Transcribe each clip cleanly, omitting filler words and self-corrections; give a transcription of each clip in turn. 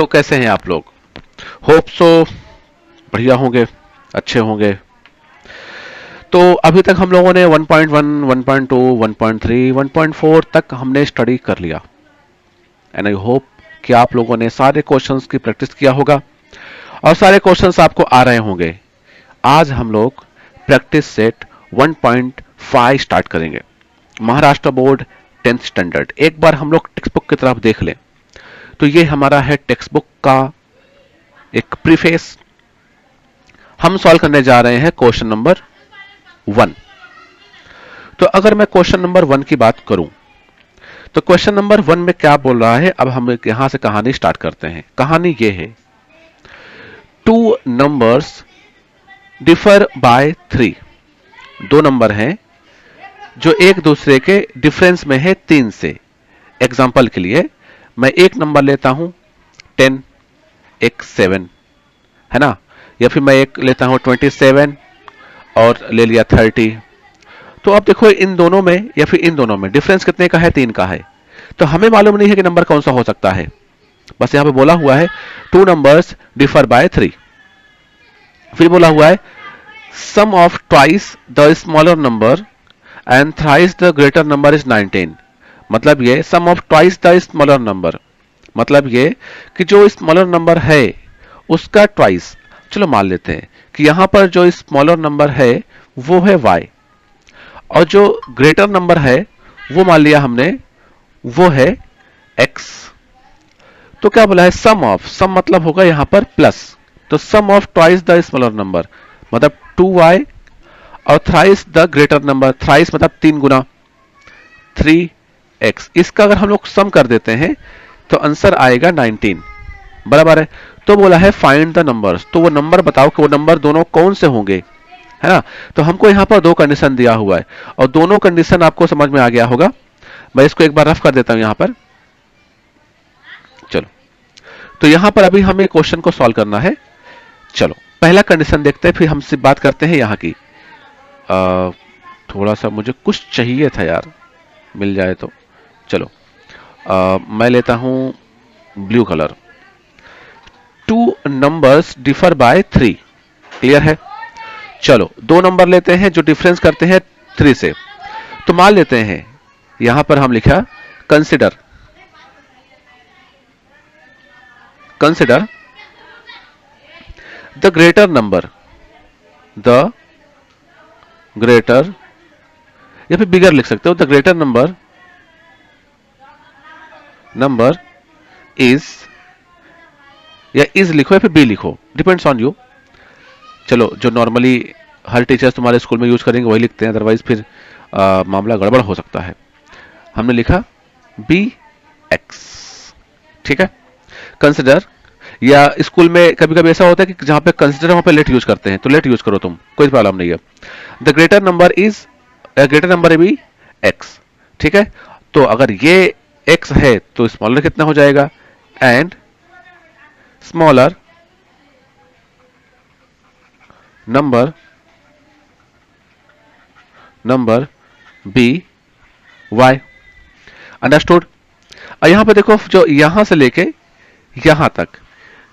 तो कैसे हैं आप लोग? होप सो बढ़िया होंगे, अच्छे होंगे। तो अभी तक हम लोगों ने 1.1, 1.2, 1.3, 1.4 तक हमने स्टडी कर लिया एंड आई होप कि आप लोगों ने सारे क्वेश्चंस की प्रैक्टिस किया होगा और सारे क्वेश्चंस आपको आ रहे होंगे। आज हम लोग प्रैक्टिस सेट 1.5 स्टार्ट करेंगे। Maharashtra board 10th standard. एक बार हम लोग टेक्स्ट बुक की तरफ देख लें तो ये हमारा है टेक्स्ट बुक का एक प्रीफेस। हम सॉल्व करने जा रहे हैं क्वेश्चन नंबर 1। तो अगर मैं क्वेश्चन नंबर 1 की बात करूं तो क्वेश्चन नंबर 1 में क्या बोल रहा है, अब हम यहां से कहानी स्टार्ट करते हैं। कहानी ये है, टू नंबर्स डिफर बाय 3। दो नंबर हैं जो एक दूसरे के डिफरेंस में है 3 से। एग्जाम्पल के लिए मैं एक नंबर लेता हूं 10, एक 7, है ना, या फिर मैं एक लेता हूं 27 और ले लिया 30। तो अब देखो इन दोनों में या फिर इन दोनों में डिफरेंस कितने का है? 3 का है। तो हमें मालूम नहीं है कि नंबर कौन सा हो सकता है, बस यहां पे बोला हुआ है टू नंबर्स डिफर बाय 3। फिर बोला हुआ है sum of twice the smaller number and thrice the greater number is 19। मतलब ये sum of twice the smaller number, मतलब ये कि जो स्मॉलर नंबर है उसका ट्वाइस। चलो मान लेते हैं कि यहां पर जो स्मॉलर नंबर है वो है y और जो ग्रेटर नंबर है वो मान लिया हमने वो है x। तो क्या बोला है सम ऑफ, सम मतलब होगा यहां पर प्लस, तो sum of twice the smaller number मतलब 2y और thrice the greater number, thrice मतलब 3 गुना 3x। इसका अगर हम लोग सम कर देते हैं तो आंसर आएगा 19, बराबर है। तो बोला है फाइंड द नंबर्स, तो वो नंबर बताओ कि वो नंबर दोनों कौन से होंगे, है ना। तो हमको यहां पर दो कंडीशन दिया हुआ है और दोनों कंडीशन आपको समझ में आ गया होगा। मैं इसको एक बार रफ कर देता हूं यहां पर। चलो, तो यहां पर अभी हमें क्वेश्चन को सॉल्व करना है। चलो पहला कंडीशन देखते हैं, फिर हमसे बात करते हैं यहां की। थोड़ा सा मुझे कुछ चाहिए था यार, मिल जाए तो। चलो मैं लेता हूं blue colour. Two numbers differ by 3, clear है। चलो दो नंबर लेते हैं जो डिफरेंस करते हैं 3 से। तो मान लेते हैं यहां पर हम लिखा consider, consider the greater number, the greater, या फिर बिगर लिख सकते हो, the greater number, number is, या इज लिखो या फिर बी लिखो, डिपेंड्स ऑन यू। चलो जो नॉर्मली हर टीचर्स तुम्हारे स्कूल में यूज करेंगे वही लिखते हैं, अदरवाइज फिर मामला गड़बड़ हो सकता है। हमने लिखा बी एक्स, ठीक है। कंसिडर, या स्कूल में कभी कभी ऐसा होता है कि जहां पे कंसिडर वहां पे लेट यूज करते हैं, तो लेट यूज करो तुम, कोई प्रॉब्लम नहीं है। The greater number is, greater number B X, ठीक है। तो अगर ये एक्स है तो स्मॉलर कितना हो जाएगा, and smaller number, number B Y, understood. और यहां पे देखो जो यहां से लेके यहां तक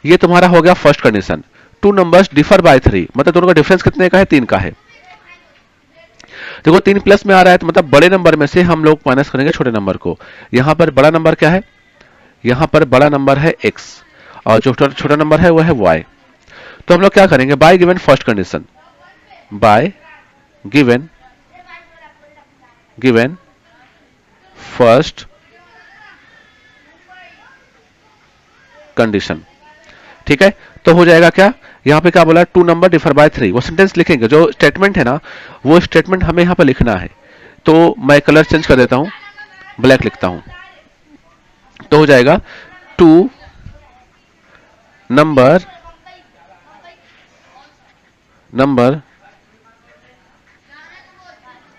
ये तुम्हारा हो गया first condition. Two numbers differ by 3 मतलब दोनों का डिफरेंस कितने का है, 3 का है। देखो 3 प्लस में आ रहा है तो मतलब बड़े नंबर में से हम लोग माइनस करेंगे छोटे नंबर को। यहां पर बड़ा नंबर क्या है, यहां पर बड़ा नंबर है x और जो छोटा नंबर है वो है y। तो हम लोग क्या करेंगे, bye given first condition, bye given, given first condition, ठीक है। तो हो जाएगा क्या, यहां पे क्या बोला, टू नंबर डिफर बाय 3, वो सेंटेंस लिखेंगे, जो स्टेटमेंट है ना वो स्टेटमेंट हमें यहां पर लिखना है। तो मैं कलर चेंज कर देता हूं, ब्लैक लिखता हूं, तो हो जाएगा two number, number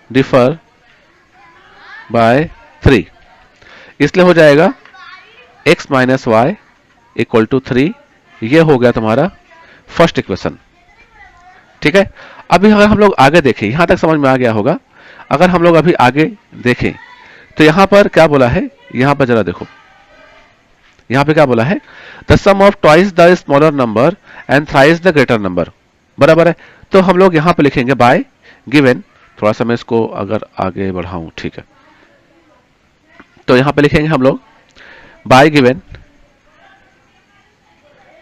differ by 3, इसलिए हो जाएगा x minus y equal to 3। ये हो गया तुम्हारा फर्स्ट इक्वेशन, ठीक है। अभी अगर हम लोग आगे देखें, यहां तक समझ में आ गया होगा। अगर हम लोग अभी आगे देखें तो यहां पर क्या बोला है, यहां पर जरा देखो, यहां पे क्या बोला है, the sum of twice the smaller number and thrice the greater number, बराबर है। तो हम लोग यहां पे लिखेंगे बाय गिवन, थोड़ा सा मैं इसको अगर आगे बढ़ाऊं, ठीक है, तो यहां पे लिखेंगे हम लोग bye given,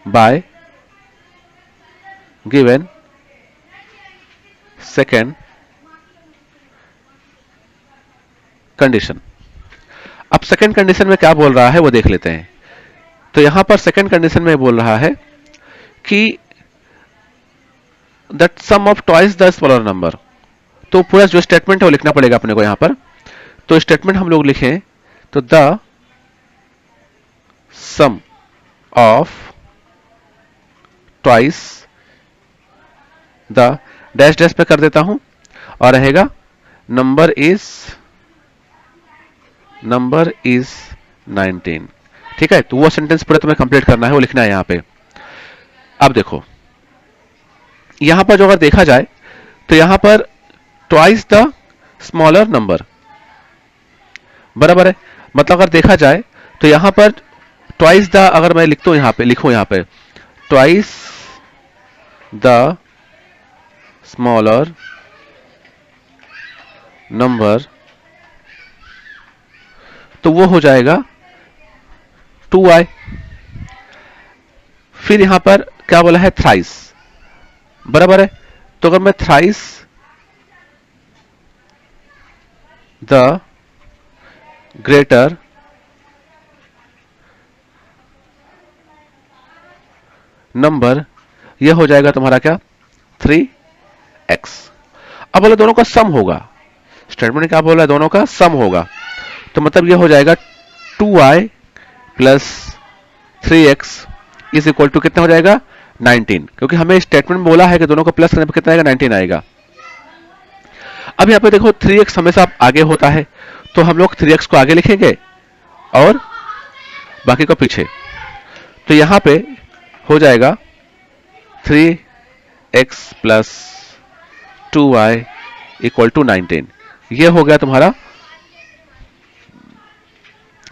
bye given second condition. अब सेकेंड कंडीशन में क्या बोल रहा है वो देख लेते हैं। तो यहां पर सेकेंड कंडीशन में बोल रहा है कि that sum of twice the smaller number, तो पूरा जो स्टेटमेंट है वो लिखना पड़ेगा अपने को यहां पर। तो स्टेटमेंट हम लोग लिखें तो the sum of twice the dash dash पे कर देता हूं और रहेगा नंबर इज 19। ठीक है, तो वो सेंटेंस पूरा तुम्हें कंप्लीट करना है, वो लिखना है यहां पे। अब देखो यहां पर जो अगर देखा जाए तो यहां पर ट्वाइस द स्मॉलर नंबर, बराबर है, मतलब अगर देखा जाए तो यहां पर ट्वाइस द, अगर मैं लिखता हूं लिखूं यहां पे ट्वाइस द स्मॉलर नंबर, तो वो हो जाएगा 2i। फिर यहां पर क्या बोला है, थ्राइस, बराबर है। तो अगर मैं थ्राइस द ग्रेटर नंबर, यह हो जाएगा तुम्हारा क्या, 3x। अब बोला दोनों का सम होगा, स्टेटमेंट ने क्या बोला, दोनों का सम होगा, तो मतलब यह हो जाएगा 2i plus 3x is equal to कितना हो जाएगा, 19, क्योंकि हमें स्टेटमेंट में बोला है कि दोनों को प्लस करने पर कितना आएगा, 19 आएगा। अब यहां पे देखो 3x हमेशा आगे होता है, तो हम लोग 3x को आगे लिखेंगे और बाकी को पीछे। तो यहां पे हो जाएगा 3x plus 2y equal to 19। ये हो गया तुम्हारा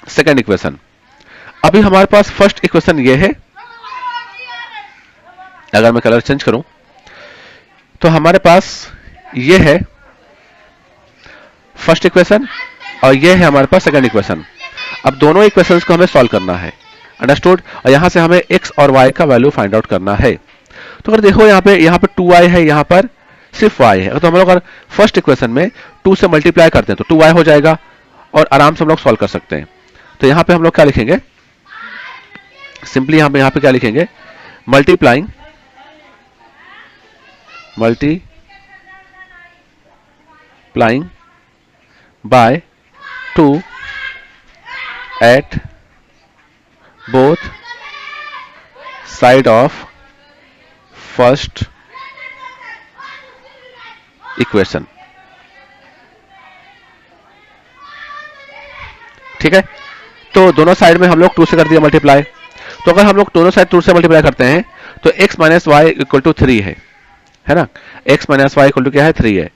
सेकेंड इक्वेशन। अभी हमारे पास फर्स्ट इक्वेशन ये है, अगर मैं कलर चेंज करूं तो हमारे पास ये है फर्स्ट इक्वेशन और ये है हमारे पास सेकंड इक्वेशन। अब दोनों इक्वेशंस को हमें सॉल्व करना है, अंडरस्टूड, और यहां से हमें x और y का वैल्यू फाइंड आउट करना है। तो अगर देखो यहां पे 2y है, यहां पर सिर्फ y है, तो हम लोग अगर फर्स्ट इक्वेशन में 2 से मल्टीप्लाई करते हैं तो 2y हो जाएगा और आराम से हम लोग सॉल्व कर सकते हैं। तो यहां पे हम लोग क्या लिखेंगे, सिंपली यहां पे क्या लिखेंगे, multiplying by 2 at both side of first equation। ठीक है, तो दोनों साइड में हम लोग 2 से कर दिया मल्टीप्लाई। तो अगर हम लोग दोनों साइड 2 से मल्टीप्लाई करते हैं तो x minus y equal to 3 है ना, x minus y equal to क्या है, 3 है।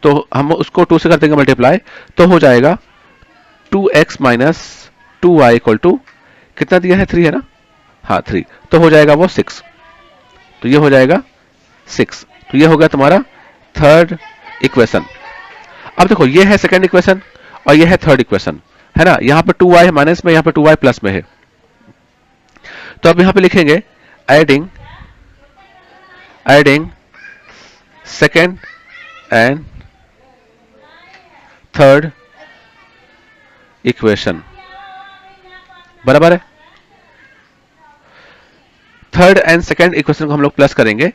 तो हम उसको 2 से कर देंगे मल्टीप्लाई, तो हो जाएगा 2x minus 2y equal to कितना दिया है, 3 है ना, हाँ 3, तो हो जाएगा वो 6। तो ये हो जाएगा 6। तो ये हो गया तुम्हारा थर्ड इक्वेशन। अब देखो ये है सेकंड इक्वेशन और ये है थर्ड इक्वेशन, है ना, यहां पे 2y माइनस में, यहां पे 2y प्लस में है। तो अब यहां पे लिखेंगे adding second and third equation, बराबर है। थर्ड एंड सेकंड इक्वेशन को हम लोग प्लस करेंगे,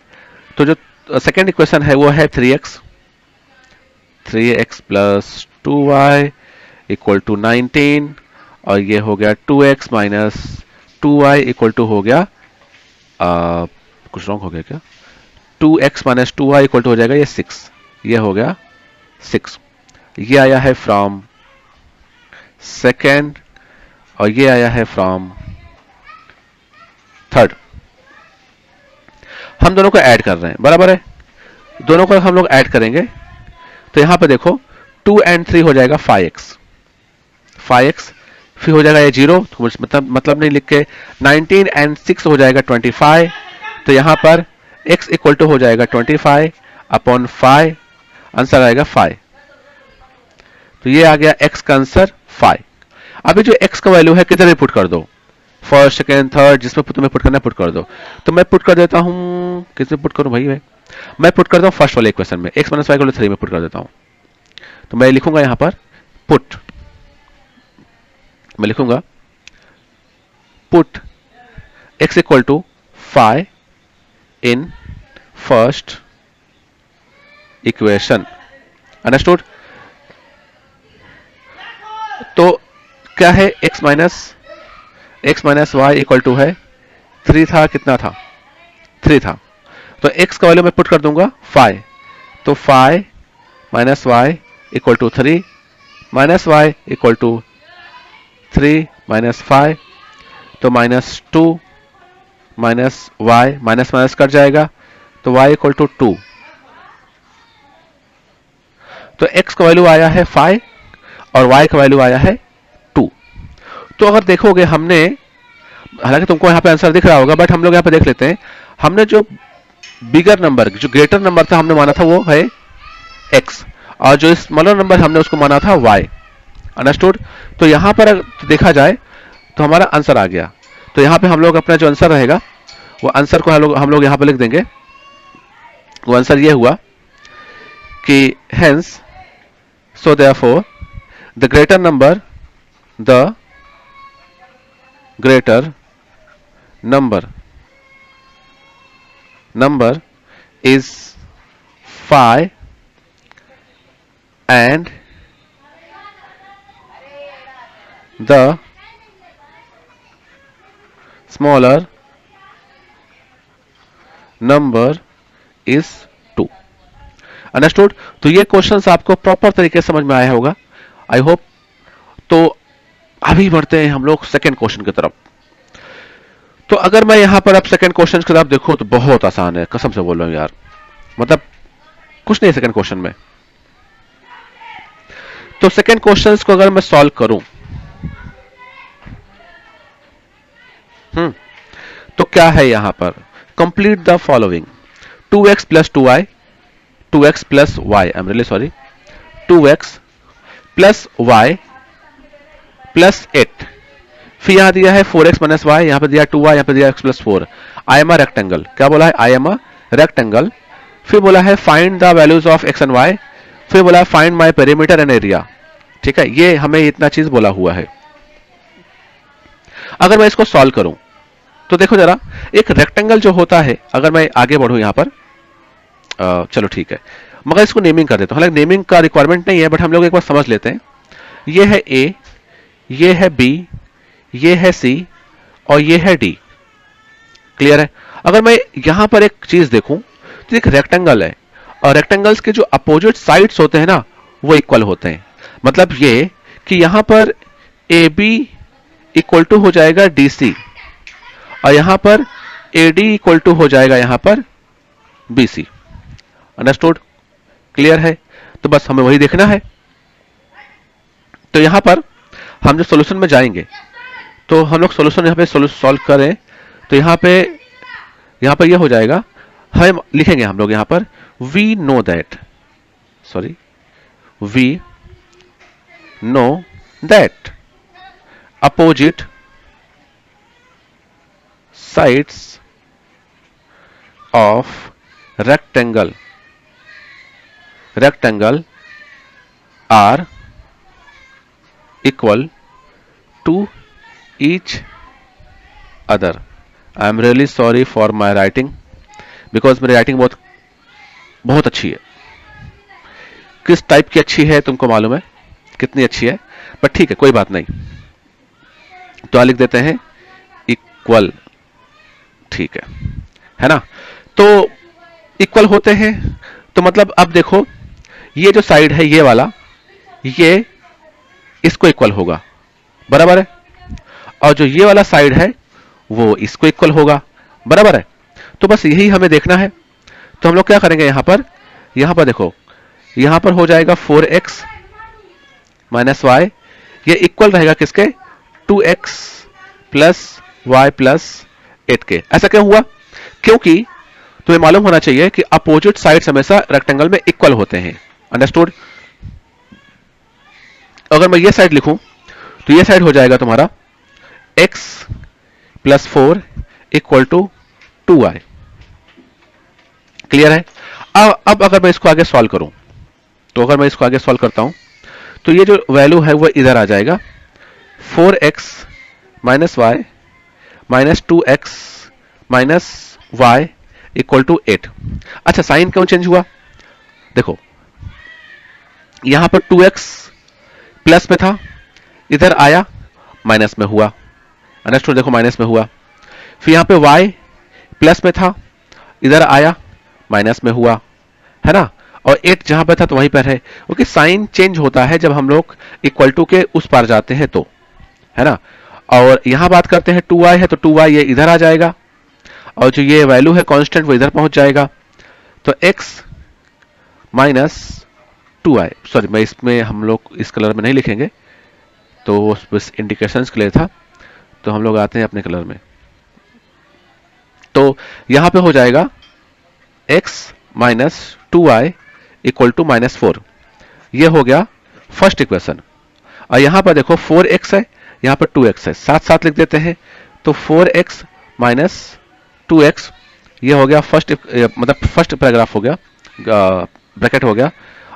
तो जो सेकंड इक्वेशन है वो है 3x plus 2y equal to 19 और ये हो गया 2x minus 2y equal to हो गया कुछ रॉन्ग हो गया क्या, 2x minus 2y equal to हो जाएगा ये 6, ये हो गया 6। ये आया है फ्रॉम सेकेंड और ये आया है फ्रॉम थर्ड। हम दोनों को ऐड कर रहे हैं, बराबर है, दोनों को हम लोग ऐड करेंगे तो यहां पे देखो 2 and 3 हो जाएगा 5x फिर हो जाएगा ये 0, तो मतलब नहीं लिख के 19 एंड 6 हो जाएगा 25। तो यहां पर x इक्वल टू हो जाएगा 25 अपॉन 5, आंसर आएगा 5। तो ये आ गया x का आंसर 5। अभी जो x का वैल्यू है किधर भी पुट कर दो, फर्स्ट सेकेंड थर्ड, जिसमें तुम्हें पुट करना पुट कर दो। तो मैं पुट कर देता हूं, किस में पुट करूं भाई? मैं पुट करता हूं फर्स्ट वाले इक्वेशन में, x minus y equal to 3 में पुट कर देता हूं। तो मैं लिखूंगा यहां पर पुट, मैं लिखूंगा put x equal to 5 in first equation, understood? तो क्या है x minus y equal to है 3 था, कितना था? 3 था। तो x का वैल्यू मैं पुट कर दूंगा 5, तो 5 minus y equal to 3, minus y equal to 3 minus 5, तो -2 minus y, minus minus cut जाएगा, तो y इक्वल टू 2। तो x का वैल्यू आया है 5 और y का वैल्यू आया है 2। तो अगर देखोगे हमने, हालांकि तुमको यहां पे आंसर दिख रहा होगा, बट हम लोग यहां पे देख लेते हैं। हमने जो बिगर नंबर, जो ग्रेटर नंबर था, हमने माना था वो है x, और जो स्मॉलर नंबर हमने उसको माना था y, अंडरस्टूड? तो यहां पर देखा जाए तो हमारा आंसर आ गया। तो यहां पे हम लोग अपना जो आंसर रहेगा वो आंसर को हम लोग यहां पे लिख देंगे। वो आंसर ये हुआ कि hence so therefore the greater number is 5 and the smaller number is 2, understood? तो ये क्वेश्चंस आपको प्रॉपर तरीके से समझ में आया होगा, आई होप। तो अभी बढ़ते हैं हम लोग सेकेंड क्वेश्चन की तरफ। तो अगर मैं यहां पर अब सेकेंड क्वेश्चन की तरफ देखूं तो बहुत आसान है, कसम से बोल रहा हूं यार, मतलब कुछ नहीं है सेकेंड क्वेश्चन में। तो सेकेंड क्वेश्चन को अगर मैं सॉल्व करूं, तो क्या है यहां पर? Complete the following, 2x plus 2y, 2x plus y, I am really sorry, 2x plus y plus 8, फिर यहां दिया है 4x माइनस y, यहां पे दिया 2y, यहां पे दिया x plus 4। I am a rectangle, क्या बोला है? I am a rectangle. फिर बोला है find the values of x and y, फिर बोला है find my perimeter and area. ठीक है, ये हमें इतना चीज बोला हुआ है। अगर मैं इसको सॉल्व करूं तो देखो जरा, एक रेक्टेंगल जो होता है, अगर मैं आगे बढ़ूं यहां पर, चलो ठीक है, मगर इसको नेमिंग कर देता हूं। हालांकि नेमिंग का रिक्वायरमेंट नहीं है, बट हम लोग एक बार समझ लेते हैं। ये है ए, ये है बी, ये है सी और ये है डी। क्लियर है? अगर मैं यहां पर एक चीज देखूं तो एक रेक्टेंगल है, और रेक्टेंगल्स के जो अपोजिट साइड्स होते हैं ना, वो इक्वल होते हैं। मतलब ये कि यहां पर ए बी इक्वल टू हो जाएगा डी सी, और यहां पर ए डी इक्वल टू हो जाएगा यहां पर बी सी, अंडरस्टूड? क्लियर है? तो बस हमें वही देखना है। तो यहां पर हम जो सॉल्यूशन में जाएंगे, तो हम लोग सॉल्यूशन यहां पे सॉल्व करें, तो यहां पे ये हो जाएगा, हम लिखेंगे हम लोग यहां पर we know that opposite sides of rectangle are equal to each other. I am really sorry for my writing, because मेरी राइटिंग बहुत अच्छी है। किस टाइप की अच्छी है तुमको मालूम है, कितनी अच्छी है, बट ठीक है, कोई बात नहीं। तो लिख देते हैं इक्वल, ठीक है ना? तो इक्वल होते हैं, तो मतलब अब देखो, ये जो साइड है ये वाला, ये इसको इक्वल होगा, बराबर है, और जो ये वाला साइड है वो इसको इक्वल होगा, बराबर है। तो बस यही हमें देखना है। तो हम लोग क्या करेंगे, यहां पर देखो, यहां पर हो जाएगा 4x माइनस वाई, ये इक्वल रहेगा किसके? 2x प्लस वाई प्लस 8 के। ऐसा क्यों हुआ? क्योंकि तुम्हें मालूम होना चाहिए कि अपोजिट साइड्स हमेशा रेक्टेंगल में इक्वल होते हैं। अंडरस्टूड? अगर मैं ये साइड लिखूं तो ये साइड हो जाएगा तुम्हारा x plus 4 equal to 2y। Clear है? अब अगर मैं इसको आगे सॉल्व करूं, तो अगर मैं इसको आगे सॉल्व करता हूं तो ये जो वैल्यू है वो इधर आ जाएगा 4x minus y minus 2x minus y equal to 8। अच्छा, साइन क्यों चेंज हुआ? देखो यहां पर 2x प्लस में था, इधर आया माइनस में हुआ। अंडरस्टूड? देखो माइनस में हुआ। फिर यहां पे y प्लस में था, इधर आया माइनस में हुआ, है ना? और 8 जहां पे था तो वहीं पर है, क्योंकि साइन चेंज होता है जब हम लोग इक्वल टू के उस पार जाते हैं तो, है ना? और यहां बात करते हैं 2y है तो 2y ये इधर आ जाएगा, और जो ये वैल्यू है कांस्टेंट वो इधर पहुंच जाएगा। तो x माइनस 2y, सॉरी मैं इसमें हम लोग इस कलर में नहीं लिखेंगे, तो बस इंडिकेशंस के लिए था, तो हम लोग आते हैं अपने कलर में। तो यहां पे हो जाएगा x minus 2y equal to minus 4। ये हो गया फर्स्ट इक्वेशन। और यहां पर देखो 4x है, यहां पर 2x है, साथ साथ लिख देते हैं। तो 4x माइनस 2x ये हो गया फर्स्ट, मतलब फर्स्ट पैराग्राफ हो गया, ब्रैकेट हो गया।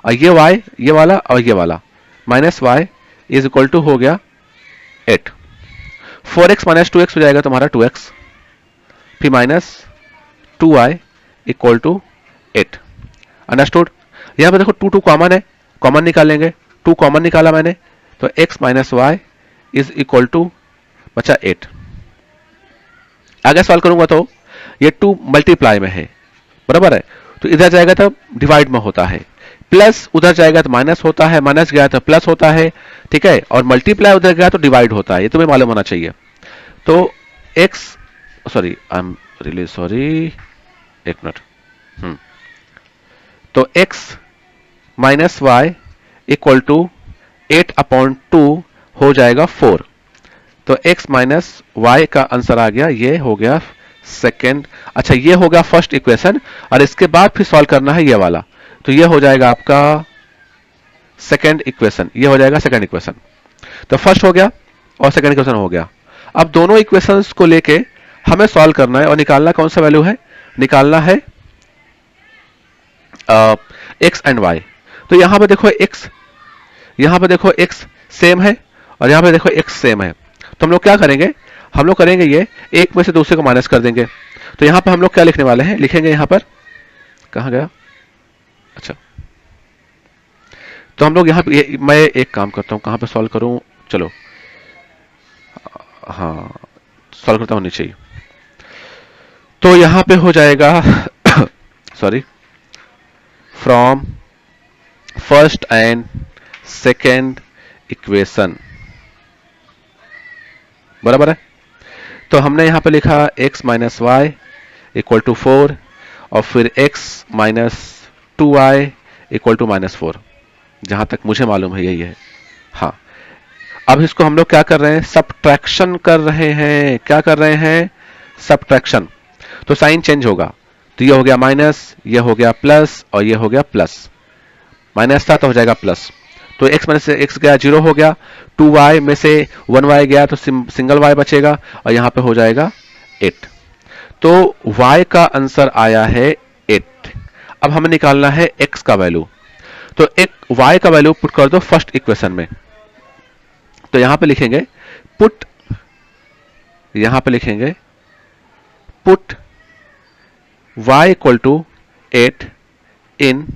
और ये y ये वाला और ये वाला minus y is equal to हो गया 8। 4x माइनस 2x हो जाएगा तुम्हारा 2x, फिर minus 2y equal to 8। Understood? यहां पे देखो 2 कॉमन है, कॉमन निकालेंगे। 2 कॉमन निकाला मैंने, तो x minus y is equal to बचा 8। आगे सॉल्व करूंगा तो ये 2 मल्टीप्लाई में है, बराबर है, तो इधर जाएगा तो डिवाइड में होता है, प्लस उधर जाएगा तो माइनस होता है, माइनस गया तो प्लस होता है, ठीक है? और मल्टीप्लाई उधर गया तो डिवाइड होता है, ये तुम्हें मालूम होना चाहिए। तो x, sorry I am really sorry, एक मिनट, तो x minus y equal to 8/2 हो जाएगा 4। तो x माइनस वाई का आंसर आ गया, ये हो गया सेकेंड। अच्छा, ये हो गया फर्स्ट इक्वेशन, और इसके बाद फिर सॉल्व करना है ये वाला, तो ये हो जाएगा आपका सेकेंड इक्वेशन, ये हो जाएगा सेकेंड इक्वेशन। तो फर्स्ट हो गया और सेकेंड इक्वेशन हो गया। अब दोनों इक्वेशंस को लेके हमें सॉल्व करना है और निकालना कौन सा वैल्यू है? निकालना है x एंड y। तो यहां पे देखो x, यहां पे देखो x सेम है और यहां पे देखो x सेम है, तो हम लोग क्या करेंगे? हम लोग करेंगे ये एक में से दूसरे को माइनस कर देंगे। तो यहां पे हम लोग क्या लिखने वाले हैं? लिखेंगे यहां पर, कहां गया? अच्छा, तो हम लोग यहां पे, मैं एक काम करता हूं, कहां पे सॉल्व करूं? चलो, हाँ सॉल्व करता हूं नीचे ही। तो यहां पे हो जाएगा sorry, from first and second equation, बराबर है? तो हमने यहां पे लिखा x minus y equal to 4, और फिर x minus 2y equal to minus 4, जहां तक मुझे मालूम है यही है। हाँ, अब इसको हम लोग क्या कर रहे हैं? सबट्रैक्शन कर रहे हैं। क्या कर रहे हैं? सबट्रैक्शन। तो साइन चेंज होगा, तो ये हो गया माइनस, ये हो गया प्लस, और ये हो गया प्लस। माइनस था तो हो जाएगा प्लस, तो x माइनस से x गया 0 हो गया, 2y में से 1y गया तो सिंगल y बचेगा, और यहां पे हो जाएगा 8। तो y का आंसर आया है 8। अब हमें निकालना है x का वैल्यू, तो एक y का वैल्यू पुट कर दो फर्स्ट इक्वेशन में। तो यहां पे लिखेंगे पुट, यहां पे लिखेंगे put y equal to 8 in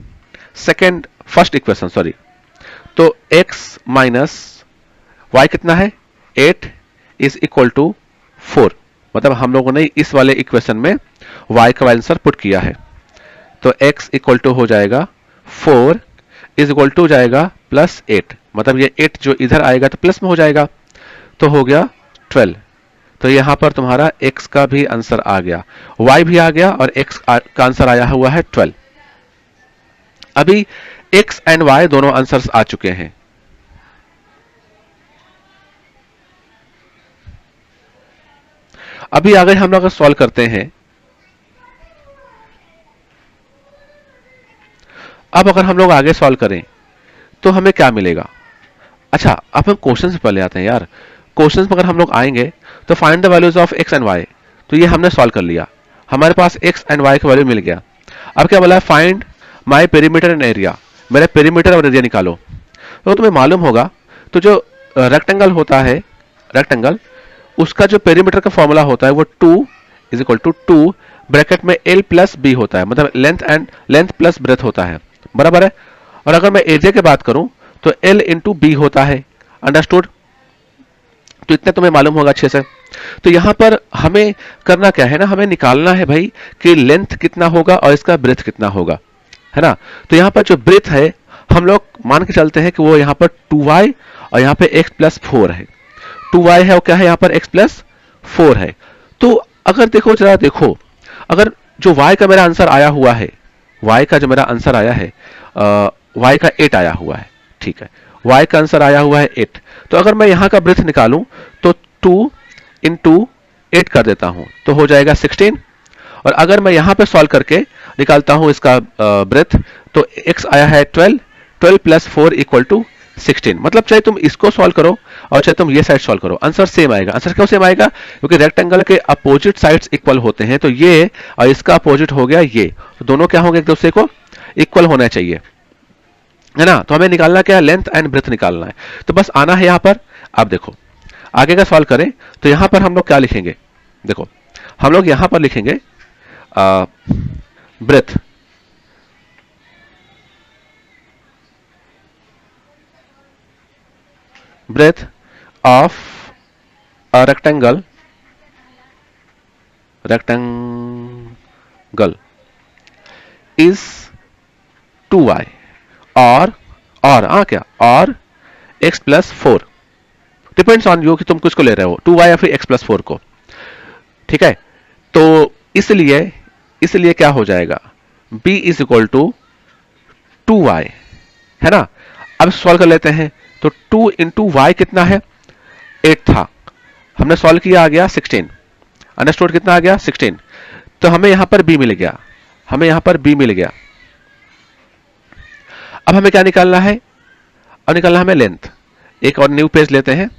second, first equation, sorry. तो x माइनस y कितना है? 8 इज इक्वल टू 4, मतलब हम लोगों ने इस वाले इक्वेशन में y का आंसर पुट किया है। तो x इक्वल टू हो जाएगा 4 इज इक्वल टू जाएगा प्लस 8, मतलब ये 8 जो इधर आएगा तो प्लस में हो जाएगा, तो हो गया 12। तो यहां पर तुम्हारा x का भी आंसर आ गया, y भी आ गया, और x का आंसर आया हुआ है 12। अभी x एंड y दोनों आंसर्स आ चुके हैं। अभी अगर हम लोग अगर सॉल्व करते हैं, अब अगर हम लोग आगे सॉल्व करें तो हमें क्या मिलेगा? अच्छा, अब हम क्वेश्चन से पहले आते हैं यार। क्वेश्चन में अगर हम लोग आएंगे तो find the values of x and y, तो ये हमने सॉल्व कर लिया, हमारे पास एक्स एंड वाई का वैल्यू मिल गया। अब क्या बोला है? Find my perimeter and area, मेरा पेरीमीटर और एरिया निकालो। तो तुम्हें मालूम होगा, तो जो रेक्टेंगल होता है, रेक्टेंगल, उसका जो पेरीमीटर का फॉर्मूला होता है वो 2 इज इक्वल टू 2 ब्रैकेट में एल प्लस बी होता है, मतलब लेंथ प्लस ब्रेथ होता है, बराबर है। और अगर मैं एरिया की बात करूं तो एल इंटू बी होता है, अंडरस्टूड। तो इतना तुम्हें मालूम होगा अच्छे से। तो यहां पर हमें करना क्या है ना, हमें निकालना है भाई कि लेंथ कितना होगा और इसका ब्रेथ कितना होगा, है ना। तो यहां पर जो ब्रेथ है हम लोग मान के चलते हैं कि वो यहां पर 2y और यहां पे x प्लस 4 है। 2y है और क्या है यहां पर x प्लस 4 है। तो अगर देखो, जरा देखो, अगर जो y का मेरा आंसर आया हुआ है, y का जो मेरा आंसर आया है, y का 8 आया हुआ है, ठीक है, y का आंसर आया हुआ है 8। तो अगर मैं यहां का ब्रेथ निकालूं तो 2 इंटू 8 कर देता हूं तो हो जाएगा 16। और अगर मैं यहां पे सॉल्व करके निकालता हूं इसका ब्रेथ, तो x आया है 12, 12 प्लस 4 इक्वल टू 16। मतलब चाहे तुम इसको सॉल्व करो और चाहे तुम ये साइड सॉल्व करो, आंसर सेम आएगा। आंसर क्यों सेम आएगा? क्योंकि रेक्टेंगल के अपोजिट साइड्स इक्वल होते हैं, तो ये और इसका अपोजिट हो गया ये, तो दोनों क्या होंगे? एक दूसरे को इक्वल होना चाहिए, है ना। तो हमें निकालना क्या है? लेंथ एंड ब्रेथ निकालना है। तो बस आना है यहां पर। आप देखो आगे का सॉल्व करें तो यहां पर हम लोग क्या लिखेंगे? देखो हम लोग यहां पर लिखेंगे breath, breadth of a rectangle is 2y और क्या, और x plus 4, depends on you कि तुम किसको ले रहे हो, 2y या फिर x प्लस 4 को, ठीक है। तो इसलिए इसलिए क्या हो जाएगा? b is equal to 2y, है ना। अब सॉल्व कर लेते हैं। तो 2 इंटू वाई कितना है? 8 था, हमने सॉल्व किया, आ गया 16, अंडरस्टूड। कितना आ गया? 16। तो हमें यहां पर b मिल गया, हमें यहां पर b मिल गया। अब हमें क्या निकालना है? अब निकालना हमें लेंथ। एक और न्यू पेज लेते हैं।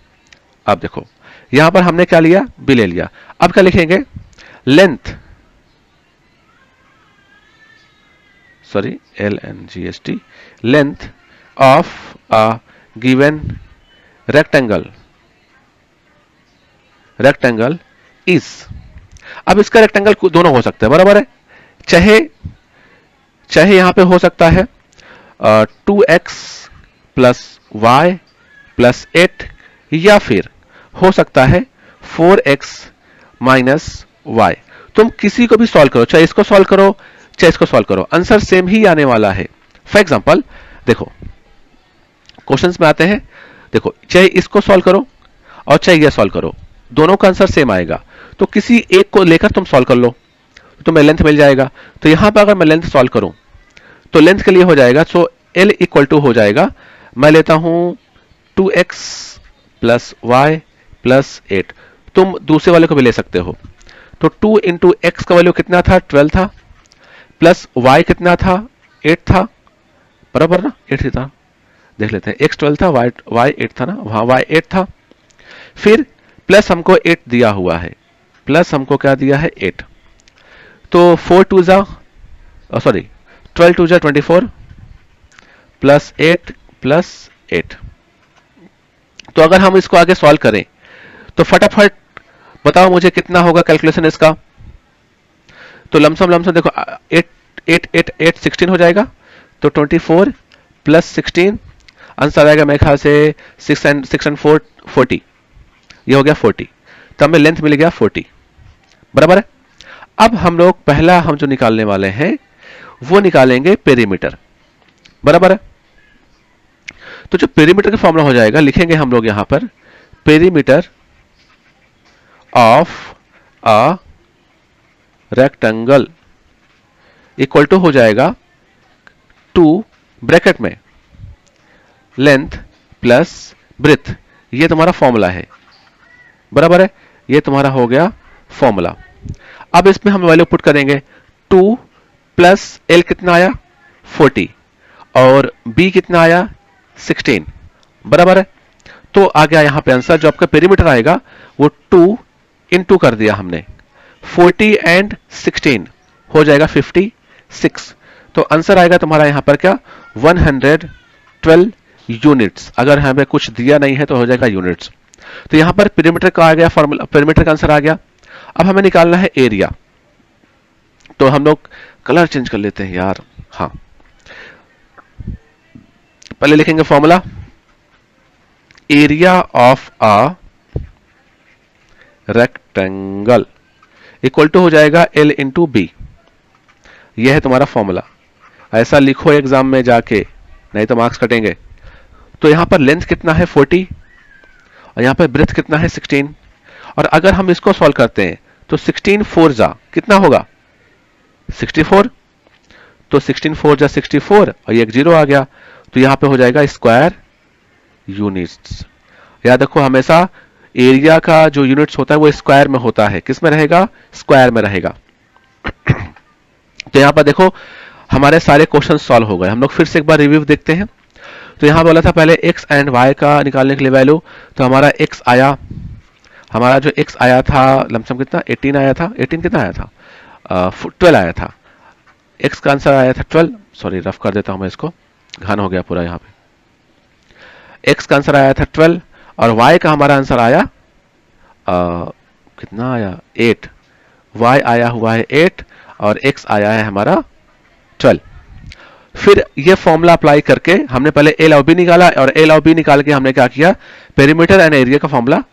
अब देखो यहां पर हमने क्या लिया? b ले लिया। अब क्या लिखेंगे? Length, sorry LNGST, length of a given rectangle is. अब इसका रेक्टेंगल दोनों हो सकते हैं, बराबर है। चाहे चाहे यहां पे हो सकता है 2x प्लस वाई प्लस 8, या फिर हो सकता है 4x माइनस वाई। तुम किसी को भी सॉल्व करो, चाहे इसको सॉल्व करो चाहे इसको सॉल्व करो, आंसर सेम ही आने वाला है। फॉर एग्जाम्पल देखो क्वेश्चंस में आते हैं, देखो चाहे इसको सॉल्व करो और चाहे ये सॉल्व करो, दोनों का आंसर सेम आएगा। तो किसी एक को लेकर तुम सॉल्व कर लो तो तुम्हें लेंथ मिल जाएगा। तो यहां पर अगर मैं लेंथ सॉल्व करूं तो लेंथ के लिए हो जाएगा, सो L इक्वल टू हो जाएगा, मैं लेता हूं 2x प्लस वाई प्लस 8। तुम दूसरे वाले को भी ले सकते हो। तो 2 इंटू एक्स का वैल्यू कितना था? 12 था, प्लस y कितना था? 8 था, बराबर ना, 8 ही था। देख लेते हैं, x 12 था, y 8 था ना, वहां y 8 था। फिर प्लस हमको 8 दिया हुआ है, प्लस हमको क्या दिया है? 8। तो 4 टू जा, सॉरी 12 टू जा 24 प्लस 8 प्लस 8। तो अगर हम इसको आगे सॉल्व करें तो फटाफट बताओ मुझे कितना होगा कैलकुलेशन इसका। तो लमसम देखो 8 8 8 8 16 हो जाएगा। तो 24 प्लस 16 आंसर आएगा मेरे ख्याल से 6 एंड 4 40, ये हो गया 40। तो हमें लेंथ मिल गया 40, बराबर है। अब हम लोग पहला हम जो निकालने वाले हैं वो निकालेंगे पेरीमीटर, बराबर है। तो जो पेरीमीटर का फॉर्मूला हो जाएगा, लिखेंगे हम लोग यहां पर perimeter of a rectangle equal to हो जाएगा 2 ब्रैकेट में लेंथ प्लस ब्रेथ, ये तुम्हारा फॉर्मूला है, बराबर है। ये तुम्हारा हो गया फॉर्मूला। अब इसमें हम वैल्यू पुट करेंगे 2 प्लस एल कितना आया 40 और बी कितना आया 16 बराबर है। तो आ गया यहां पे आंसर। जो आपका पेरीमीटर आएगा वो 2 इंटू कर दिया हमने 40 एंड 16 हो जाएगा 56। तो आंसर आएगा तुम्हारा यहां पर क्या 112 यूनिट्स। अगर हमें कुछ दिया नहीं है तो हो जाएगा यूनिट्स। तो यहां पर पेरीमीटर का आ गया फॉर्मूला, पेरीमीटर का आंसर आ गया। अब हमें निकालना है एरिया। तो हम लोग कलर चेंज कर लेते हैं यार। हाँ, पहले लिखेंगे formula area of a rectangle equal to हो जाएगा एल इंटू बी। यह है तुम्हारा फॉर्मूला। ऐसा लिखो एग्जाम में जाके, नहीं तो मार्क्स कटेंगे। तो यहां पर लेंथ कितना है 40 और यहां पर ब्रेथ कितना है 16। और अगर हम इसको सॉल्व करते हैं तो 16 4 जा कितना होगा 64। तो 16 4 जा 64 और ये एक जीरो आ गया। तो यहां पे हो जाएगा स्क्वायर यूनिट्स। याद रखो हमेशा एरिया का जो यूनिट्स होता है वो स्क्वायर में होता है। किस में रहेगा स्क्वायर में रहेगा। तो यहां पर देखो हमारे सारे क्वेश्चन सॉल्व हो गए। हम लोग फिर से एक बार रिव्यू देखते हैं। तो यहां बोला था पहले x एंड y का निकालने के लिए वैल्यू। तो हमारा x आया, हमारा जो x आया था लमसम कितना 18 आया था। 18 कितना आया था 12 आया था। x का आंसर आया था 12। सॉरी रफ कर देता हूं मैं इसको, घन हो गया पूरा यहाँ पे। x का आंसर आया था 12 और y का हमारा आंसर आया कितना आया 8। y आया हुआ है 8 और x आया है हमारा 12। फिर ये फॉर्मूला अप्लाई करके हमने पहले एल और बी निकाला और एल और बी निकाल के हमने क्या किया पेरीमीटर एंड एरिया का फॉर्मूला,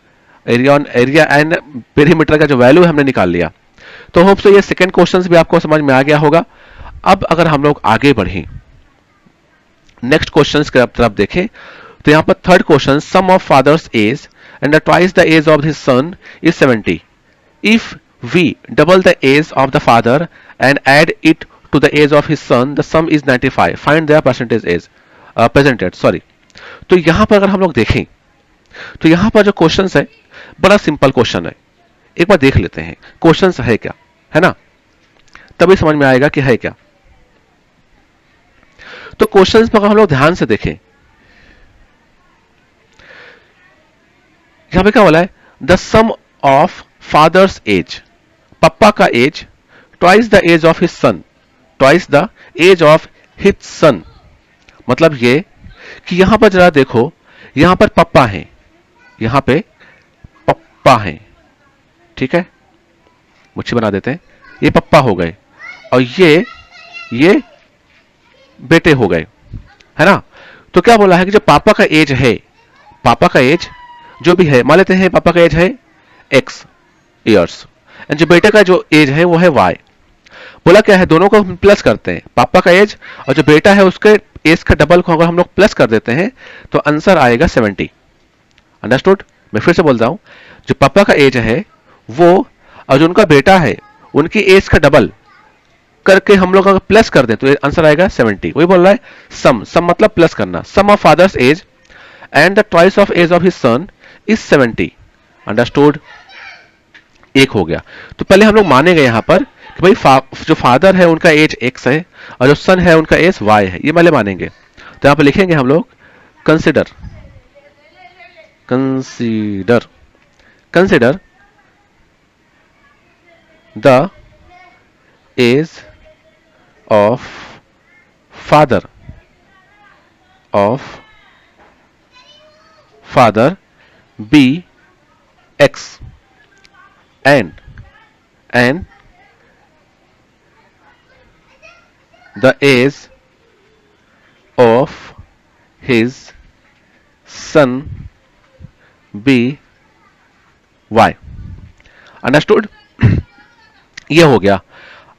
एरिया एंड पेरीमीटर का जो वैल्यू है हमने निकाल लिया। तो होप सो ये सेकंड क्वेश्चन भी आपको समझ में आ गया होगा। अब अगर हम लोग आगे बढ़ें नेक्स्ट क्वेश्चन की तरफ देखें तो यहां पर third question sum of father's age and twice the age of his son is 70 if we double the age of the father and add it to the age of his son the sum is 95 find their percentage age presented sorry। तो यहां पर अगर हम लोग देखें तो यहां पर जो क्वेश्चन है बड़ा सिंपल क्वेश्चन है। एक बार देख लेते हैं क्वेश्चन है क्या, है ना, तभी समझ में आएगा कि है क्या। तो क्वेश्चन पर अगर हम लोग ध्यान से देखें यहां पे क्या बोला है the sum of father's age, पप्पा का age twice the age of his son, twice the age of his son. मतलब ये कि यहां पर जरा देखो यहां पर पप्पा है, यहां पे पप्पा है, ठीक है, मुच्छी बना देते हैं। ये पप्पा हो गए और ये बेटे हो गए, है ना। तो क्या बोला है कि जो पापा का एज है, पापा का एज जो भी है मान लेते हैं पापा का एज है x ईयर्स एंड जो बेटे का जो एज है वो है y। बोला क्या है दोनों को हम प्लस करते हैं, पापा का एज और जो बेटा है उसके एज का डबल को अगर हम लोग प्लस कर देते हैं तो आंसर आएगा 70। अंडरस्टूड। मैं फिर से बोलता हूं जो पापा का एज है वो और जो उनका बेटा है उनकी एज का डबल करके हम लोग अगर प्लस कर दें तो आंसर आएगा 70। वही बोल रहा है सम, सम मतलब प्लस करना, sum of father's age and the twice of age of his son is 70। Understood. एक हो गया। तो पहले हम लोग मानेंगे यहां पर कि भाई जो फादर है उनका एज x है और जो सन है उनका एज y है, ये पहले मानेंगे। तो यहां पर लिखेंगे हम लोग consider, consider, consider the age of father be x and the age of his son be y। Understood. ये हो गया।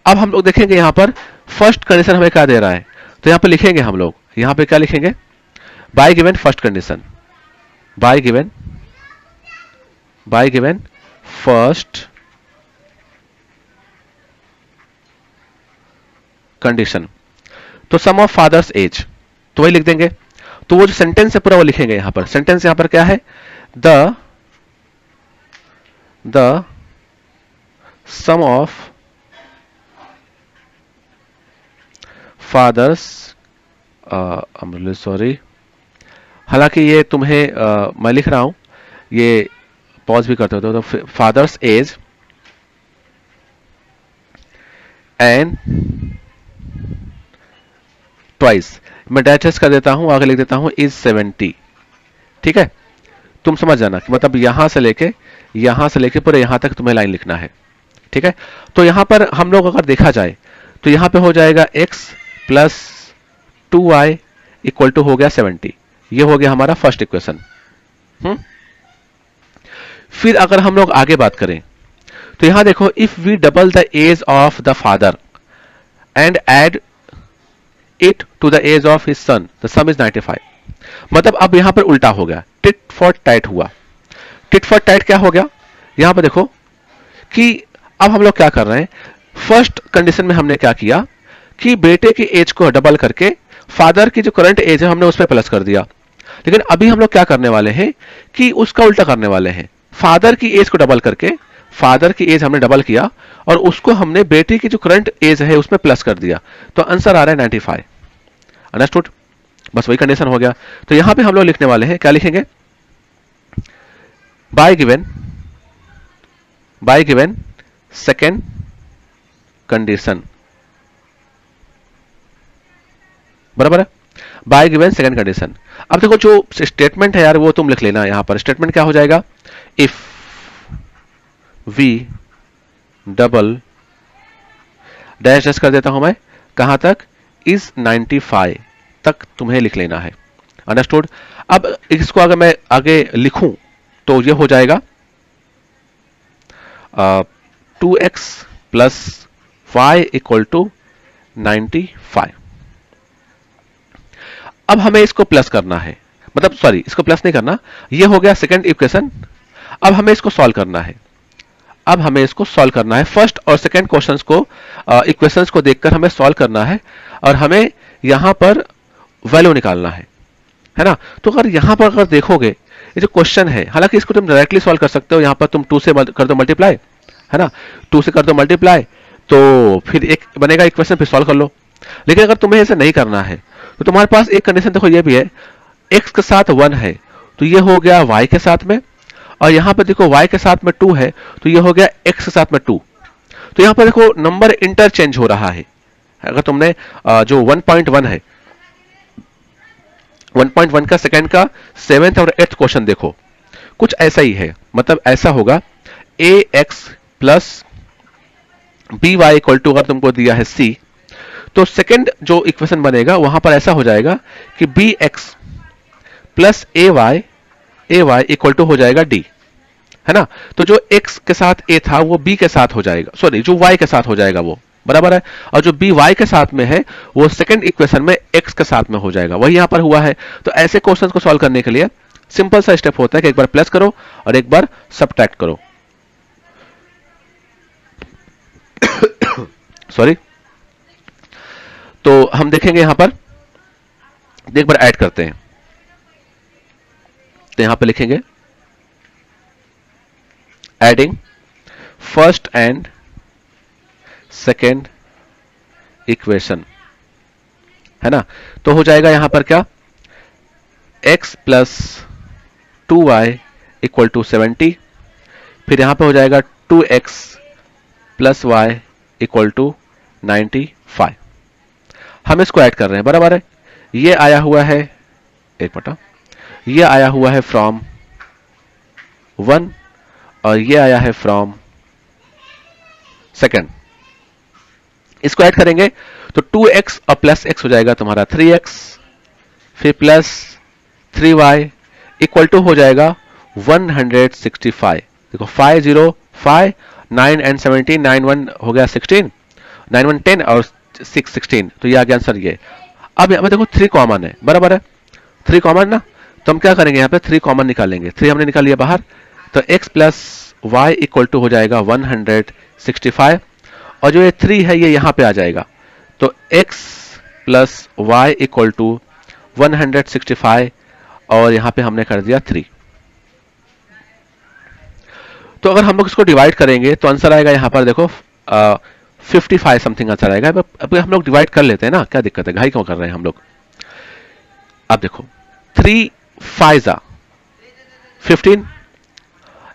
अब हम लोग देखेंगे यहां पर फर्स्ट कंडीशन हमें क्या दे रहा है। तो यहां पर लिखेंगे हम लोग, यहां पे क्या लिखेंगे bye given first condition, bye given first condition. तो सम ऑफ फादर्स एज तो वही लिख देंगे। तो वो जो सेंटेंस है पूरा वो लिखेंगे यहां पर। सेंटेंस यहां पर क्या है the sum of father's, I am really sorry, हालांकि ये तुम्हें मैं लिख रहा हूं, ये पॉज भी करते हो तो फादर्स एज एंड ट्वाइस, मैं डाइजेस्ट कर देता हूं, आगे लिख देता हूं इज 70। ठीक है, तुम समझ जाना कि मतलब यहां से लेके पूरे यहां तक तुम्हें लाइन लिखना है। ठीक है, तो यहां पर हम लोग अगर देखा जाए तो यहां पे हो जाएगा x plus 2y equal to हो गया 70। ये हो गया हमारा फर्स्ट इक्वेशन। फिर अगर हम लोग आगे बात करें तो यहां देखो, if we double the age of the father and add it to the age of his son, the sum is 95। मतलब अब यहां पर उल्टा हो गया, टिट फॉर टैट हुआ। टिट फॉर टैट क्या हो गया, यहां पर देखो कि अब हम लोग क्या कर रहे हैं, फर्स्ट कंडीशन में हमने क्या किया कि बेटे की एज को डबल करके फादर की जो करंट एज है हमने उस पर प्लस कर दिया। लेकिन अभी हम लोग क्या करने वाले हैं कि उसका उल्टा करने वाले हैं, फादर की एज को डबल करके, फादर की एज हमने डबल किया और उसको हमने बेटे की जो करंट एज है उसमें प्लस कर दिया, तो आंसर आ रहा है 95। अंडरस्टूड, बस वही कंडीशन हो गया। तो यहां पे हम लोग लिखने वाले हैं, क्या लिखेंगे, बाय गिवन सेकेंड कंडीशन, बराबर है, बाय गिवन सेकेंड कंडीशन। अब देखो जो स्टेटमेंट है यार वो तुम लिख लेना, यहां पर स्टेटमेंट क्या हो जाएगा, if we double dash dash कर देता हूं मैं, कहां तक, इज 95 तक तुम्हें लिख लेना है। अंडरस्टूड। अब इसको अगर मैं आगे लिखूं तो ये हो जाएगा 2x plus y equal to 95। अब हमें इसको प्लस करना है, मतलब सॉरी इसको प्लस नहीं करना, ये हो गया सेकंड इक्वेशन। अब हमें इसको सॉल्व करना है, अब हमें इसको सॉल्व करना है, फर्स्ट और सेकंड क्वेश्चंस को, इक्वेशंस को देखकर हमें सॉल्व करना है और हमें यहां पर वैल्यू निकालना है ना। तो अगर यहां पर अगर देखोगे ये जो क्वेश्चन है, हालांकि इसको तुम डायरेक्टली सॉल्व कर सकते हो, यहां पर तुम 2 से कर दो मल्टीप्लाई, है ना, 2 से कर दो मल्टीप्लाई, तो फिर एक बनेगा इक्वेशन, फिर सॉल्व कर लो। लेकिन अगर तुम्हें ऐसे नहीं करना है तो तुम्हारे पास एक कंडीशन देखो ये भी है, x के साथ 1 है तो ये हो गया y के साथ में, और यहां पर देखो y के साथ में 2 है तो ये हो गया x के साथ में 2। तो यहां पर देखो नंबर इंटरचेंज हो रहा है। अगर तुमने जो 1.1 है, 1.1 का सेकंड का 7th और 8th क्वेश्चन देखो, कुछ ऐसा ही है, मतलब ऐसा होगा ax plus b y equal to, अगर तुमको दिया है c, तो सेकंड जो इक्वेशन बनेगा वहां पर ऐसा हो जाएगा कि b x plus a y equal to हो जाएगा डी, है ना। तो जो x के साथ a था वो b के साथ हो जाएगा, सॉरी जो y के साथ हो जाएगा वो, बराबर है, और जो b y के साथ में है वो सेकंड इक्वेशन में x के साथ में हो जाएगा, वही यहां पर हुआ है। तो ऐसे क्वेश्चंस को सॉल्व करने के लिए सिंपल सा स्टेप होता है कि एक बार प्लस करो और एक बार सब्ट्रैक्ट करो। सॉरी, तो हम देखेंगे यहां पर, एक बार ऐड करते हैं, तो यहां पर लिखेंगे adding first and second equation, है ना। तो हो जाएगा यहां पर क्या, x plus 2y equal to 70, फिर यहां पे हो जाएगा 2x plus y equal to 95। हम इसको ऐड कर रहे हैं, बराबर है, ये आया हुआ है, एक मिनट, ये आया हुआ है फ्रॉम 1 और ये आया है फ्रॉम सेकंड। इसको ऐड करेंगे तो 2x और प्लस x हो जाएगा तुम्हारा 3x, फिर प्लस 3y इक्वल टू हो जाएगा 165। देखो 5 0 5 9 एंड 17, 9 1 हो गया 16, 9 1 10 और 6 16, तो ये आ गया आंसर ये। अब यहाँ पे देखो 3 कॉमन है, बराबर है, 3 कॉमन ना, तो हम क्या करेंगे यहाँ पे 3 कॉमन निकालेंगे, 3 हमने निकाल लिया बाहर, तो x plus y equal to हो जाएगा 165, और जो ये 3 है ये यहां पे आ जाएगा, तो x plus y equal to 165 और यहां पे हमने कर दिया 3। तो अगर हम लोग इसको डिवाइड करेंगे तो आंसर आएगा यहाँ पर देखो 55 समथिंग आंसर आएगा। अब हम लोग डिवाइड कर लेते हैं ना, क्या दिक्कत है, घाई क्यों कर रहे हैं हम लोग। अब देखो 3 5 15,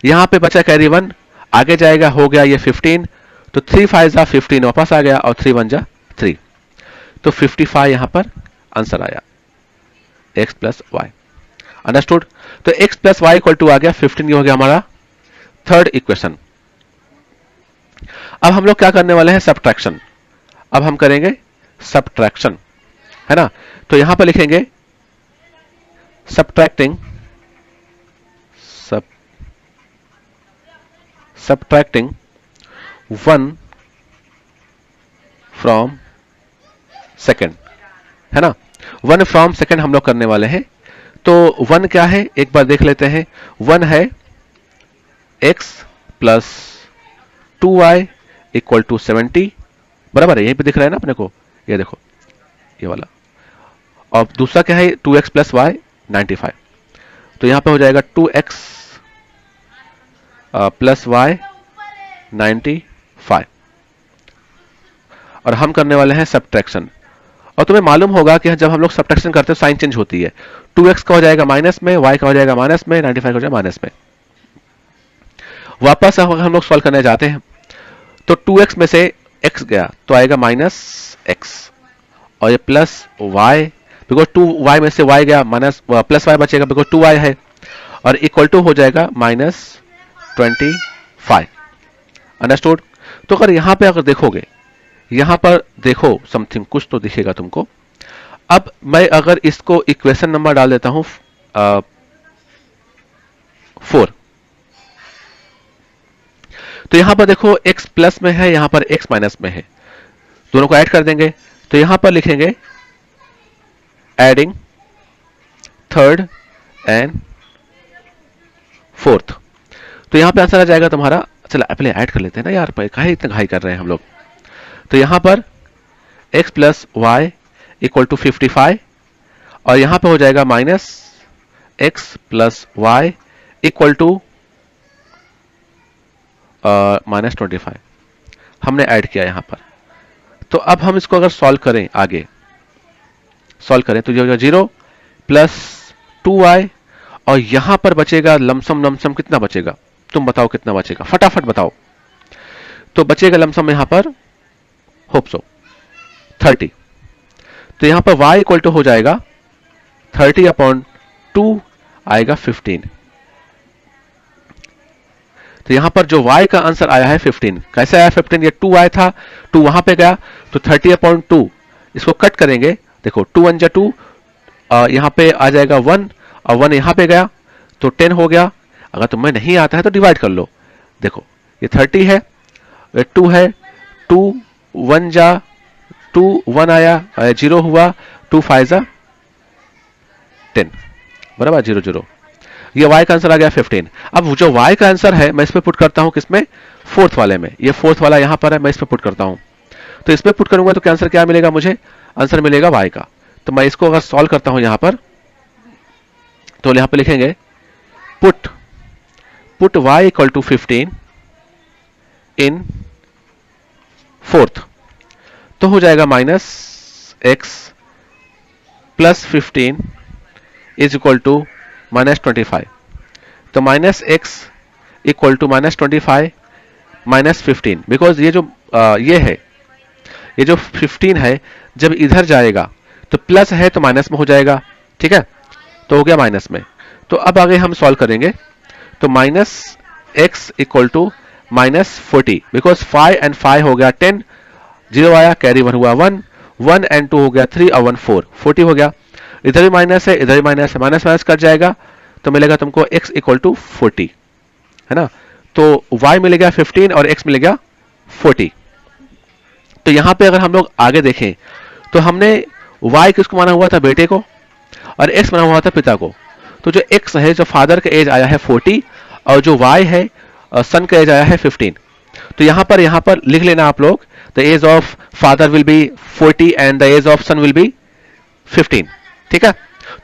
यहां पे बचा कैरी 1, आगे जाएगा, हो गया ये 15, तो 3 5 15 वापस आ गया और 3 1 3, तो 55 यहां पर आंसर आया x प्लस वाई। अंडरस्टूड। तो x plus y equal to आ गया 15, ये हो गया हमारा थर्ड इक्वेशन। अब हम लोग क्या करने वाले हैं, सब्ट्रैक्शन। अब हम करेंगे सब्ट्रैक्शन, है ना। तो यहां पर लिखेंगे सब्ट्रैक्टिंग subtracting 1 from second, है ना। 1 from second हम लोग करने वाले हैं। तो 1 क्या है, एक बार देख लेते हैं। 1 है x plus 2y equal to 70, बराबर है, यहीं पे दिख रहा है ना अपने को, ये देखो ये वाला। और दूसरा क्या है 2x प्लस वाई 95, तो यहां पे हो जाएगा 2x प्लस वाई 95, और हम करने वाले हैं सब्ट्रैक्शन। और तुम्हें मालूम होगा कि जब हम लोग सब्ट्रैक्शन करते हैं साइन चेंज होती है, 2x का हो जाएगा माइनस में, y का हो जाएगा माइनस में, 95 का हो जाएगा माइनस में। वापस हम लोग सॉल्व करने जाते हैं, तो 2x में से x गया तो आएगा माइनस x, और ये प्लस y, बिकॉज 2y में से y गया, माइनस प्लस y बचेगा बिकॉज 2y है, और इक्वल टू हो जाएगा माइनस 25। अंडरस्टूड। तो अगर यहां पे अगर देखोगे, यहां पर देखो समथिंग कुछ तो दिखेगा तुमको। अब मैं अगर इसको इक्वेशन नंबर डाल देता हूं 4, तो यहां पर देखो x प्लस में है, यहां पर x माइनस में है, दोनों को ऐड कर देंगे। तो यहां पर लिखेंगे एडिंग थर्ड एंड फोर्थ, तो यहां पे आंसर आ जाएगा तुम्हारा, चलो पहले ऐड कर लेते हैं ना यार, काहे इतना घाई कर रहे हैं हम लोग। तो यहां पर x plus y equal to 55, और यहां पे हो जाएगा minus x plus y equal to minus 25, हमने ऐड किया यहां पर। तो अब हम इसको अगर सॉल्व करें, आगे सॉल्व करें, तो ये हो जाएगा 0 प्लस 2y, और यहां पर बचेगा लमसम लमसम कितना बचेगा, तुम बताओ कितना बचेगा, फटाफट बताओ। तो बचेगा लमसम यहां पर होप सो 30, तो यहां पर y इक्वल टू हो जाएगा 30 अपॉन 2 आएगा 15। तो यहां पर जो y का आंसर आया है 15, कैसे आया 15, ये 2y था, 2 वहां पे गया, तो 30 अपॉन 2, इसको कट करेंगे, देखो 2 1 2, यहां पे आ जाएगा 1, और 1 यहां पे गया तो 10 हो गया। अगर तुम्हें नहीं आता है तो डिवाइड कर लो, देखो ये 30 है, 2 है, 2 1 2 1 आया, 0 हुआ, 2 5 10, बराबर 0 0, ये y का आंसर आ गया 15। अब जो y का आंसर है मैं इस पे पुट करता हूं, किसमें, फोर्थ वाले में, ये फोर्थ वाला यहां पर है, मैं इस पे पुट करता हूं। तो इस पे पुट करूंगा तो आंसर क्या मिलेगा मुझे, आंसर मिलेगा y का। तो मैं इसको अगर सॉल्व करता हूं यहां पर, तो यहां पे लिखेंगे put y equal to 15 in fourth, तो हो जाएगा minus x plus 15 is equal to minus 25, तो minus x equal to minus 25 minus 15, because ये जो ये है, ये जो 15 है जब इधर जाएगा तो प्लस है तो माइनस में हो जाएगा, ठीक है, तो हो गया माइनस में। तो अब आगे हम सॉल्व करेंगे, तो minus x equal to minus 40, because 5 and 5 हो गया 10, 0 आया, कैरी 1 हुआ 1, 1 एंड 2 हो गया 3 और 1 4, 40 हो गया। इधर भी माइनस है, इधर भी माइनस है, माइनस माइनस कट जाएगा, तो मिलेगा तुमको x इक्वल टू 40, है ना। तो y मिलेगा 15 और x मिलेगा 40। तो यहां पे अगर हम लोग आगे देखें तो हमने y किसको माना हुआ था, बेटे को, और x माना हुआ था पिता को। तो जो x है, जो फादर का एज आया है 40, और जो y है सन का एज आया है 15। तो यहां पर लिख लेना आप लोग, the age of father will be 40 and the age of son will be 15, ठीक है।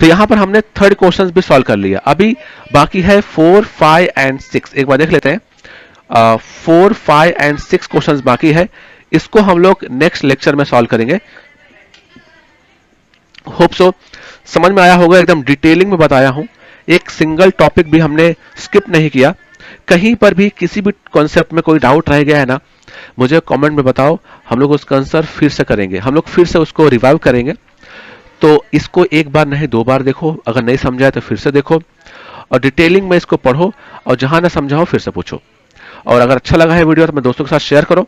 तो यहां पर हमने थर्ड क्वेश्चन भी सॉल्व कर लिया, अभी बाकी है 4 5 एंड 6, एक बार देख लेते हैं। 4, 5 एंड 6 क्वेश्चंस बाकी है। इसको हम लोग नेक्स्ट लेक्चर में सॉल्व करेंगे। होप सो समझ में आया होगा, एकदम डिटेलिंग में बताया हूं, एक सिंगल टॉपिक भी हमने स्किप नहीं किया। कहीं पर भी किसी भी कॉन्सेप्ट में कोई डाउट रह गया है ना, मुझे कमेंट में बताओ, हम लोग उसका आंसर फिर से करेंगे, हम लोग फिर से उसको रिवाइव करेंगे। तो इसको एक बार नहीं 2 बार देखो, अगर नहीं समझा तो फिर से देखो और डिटेलिंग में इसको पढ़ो, और जहां ना समझा हो फिर से पूछो। और अगर अच्छा लगा है वीडियो तो अपने दोस्तों के साथ शेयर करो,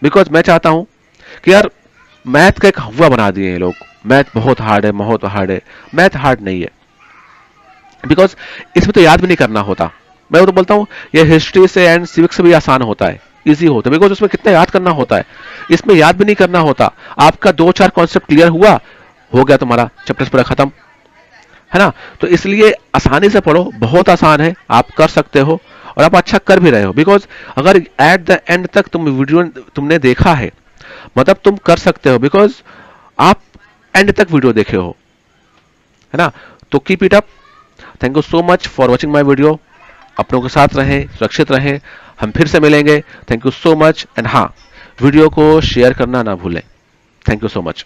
बिकॉज मैं चाहता हूं कि यार मैथ का एक हवा बना दिए हैं लोग, मैथ बहुत हार्ड है, बहुत हार्ड है। मैथ हार्ड नहीं है, बिकॉज इसमें तो याद भी नहीं करना होता। मैं तो बोलता हूं ये हिस्ट्री से एंड सिविक्स से भी आसान होता है, इजी होता है, बिकॉज उसमें कितना याद करना होता है। इसमें याद भी नहीं करना होता, आपका 2-4 कॉन्सेप्ट क्लियर हुआ, हो गया तुम्हारा चैप्टर पूरा खत्म, है ना। तो इसलिए आसानी से पढ़ो, बहुत आसान है, आप कर सकते हो और आप अच्छा कर भी रहे हो। बिकॉज अगर एट द एंड तक तुम वीडियो तुमने देखा है, मतलब तुम कर सकते हो, बिकॉज आप एंड तक वीडियो देखे हो, है ना। तो keep it up. Thank you so much for watching my video. अपनों के साथ रहें, सुरक्षित रहें, हम फिर से मिलेंगे। Thank you so much and हाँ, वीडियो को शेयर करना ना भूलें। Thank you so much.